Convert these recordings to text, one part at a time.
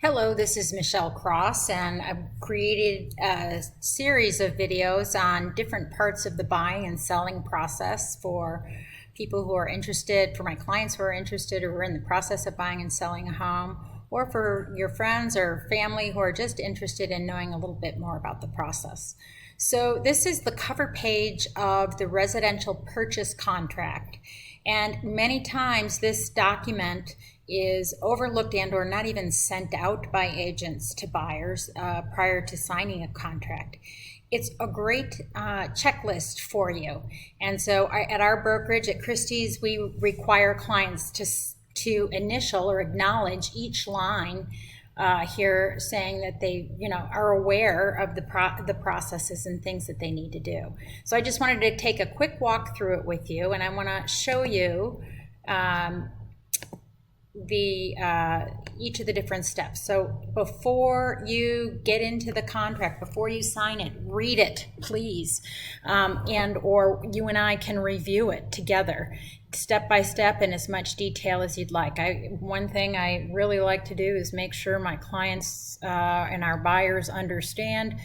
Hello, this is Michelle Cross, and I've created a series of videos on different parts of the buying and selling process for people who are interested, for my clients who are interested or who are in the process of buying and selling a home, or for your friends or family who are just interested in knowing a little bit more about the process. So this is the cover page of the residential purchase contract. And many times this document is overlooked and or not even sent out by agents to buyers prior to signing a contract. It's a great checklist for you. And so at our brokerage at Christie's, we require clients to initial or acknowledge each line here, saying that they are aware of the processes and things that they need to do. So I just wanted to take a quick walk through it with you, and I want to show you each of the different steps. So before you get into the contract, before you sign it, read it, please, and or you and I can review it together, step by step, in as much detail as you'd like. One thing I really like to do is make sure my clients and our buyers understand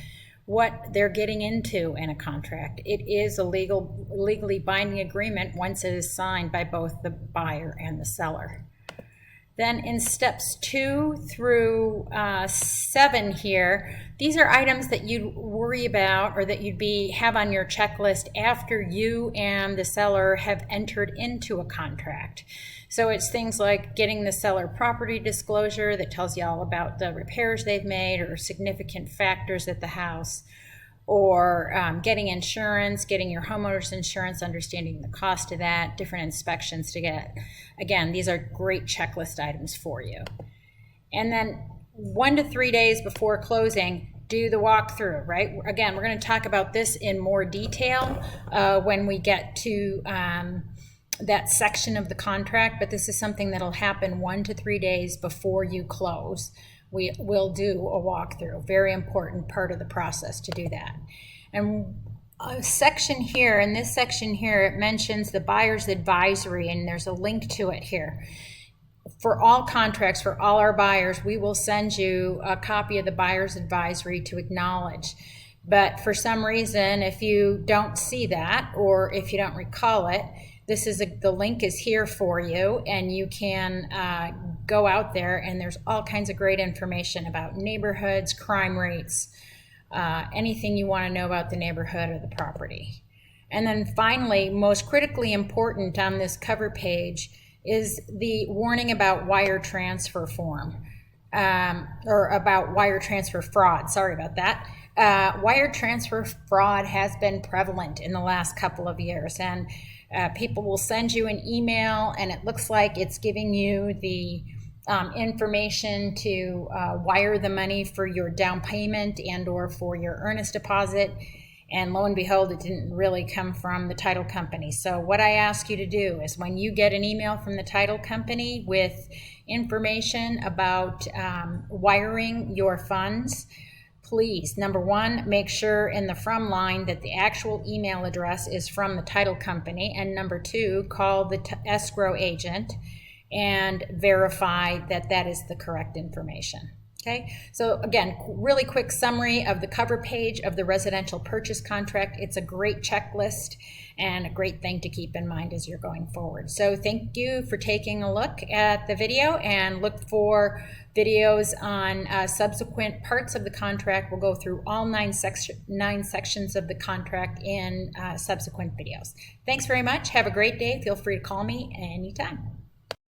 what they're getting into in a contract. It is a legally binding agreement once it is signed by both the buyer and the seller. Then in steps 2 through 7 here, these are items that you'd worry about or that you'd have on your checklist after you and the seller have entered into a contract. So it's things like getting the seller property disclosure that tells you all about the repairs they've made or significant factors at the house, or getting insurance, getting your homeowner's insurance, understanding the cost of that, different inspections to get. Again, these are great checklist items for you. And then 1 to 3 days before closing, do the walkthrough, right? Again, we're going to talk about this in more detail when we get to that section of the contract, but this is something that'll happen 1 to 3 days before you close. We will do a walkthrough, very important part of the process to do that. And a section here, in this section here, it mentions the buyer's advisory, and there's a link to it here. For all contracts, for all our buyers, we will send you a copy of the buyer's advisory to acknowledge. But for some reason, if you don't see that, or if you don't recall it, the link is here for you, and you can go out there, and there's all kinds of great information about neighborhoods, crime rates, anything you want to know about the neighborhood or the property. And then finally, most critically important on this cover page is the warning about wire transfer form, or about wire transfer fraud. Sorry about that. Wire transfer fraud has been prevalent in the last couple of years, and people will send you an email, and it looks like it's giving you the information to wire the money for your down payment and or for your earnest deposit, and lo and behold, it didn't really come from the title company. So what I ask you to do is, when you get an email from the title company with information about wiring your funds, please, number 1, make sure in the from line that the actual email address is from the title company, and number 2, call the escrow agent and verify that that is the correct information. Okay, so again, really quick summary of the cover page of the residential purchase contract. It's a great checklist and a great thing to keep in mind as you're going forward. So thank you for taking a look at the video, and look for videos on subsequent parts of the contract. We'll go through all 9 sections of the contract in subsequent videos. Thanks very much. Have a great day. Feel free to call me anytime.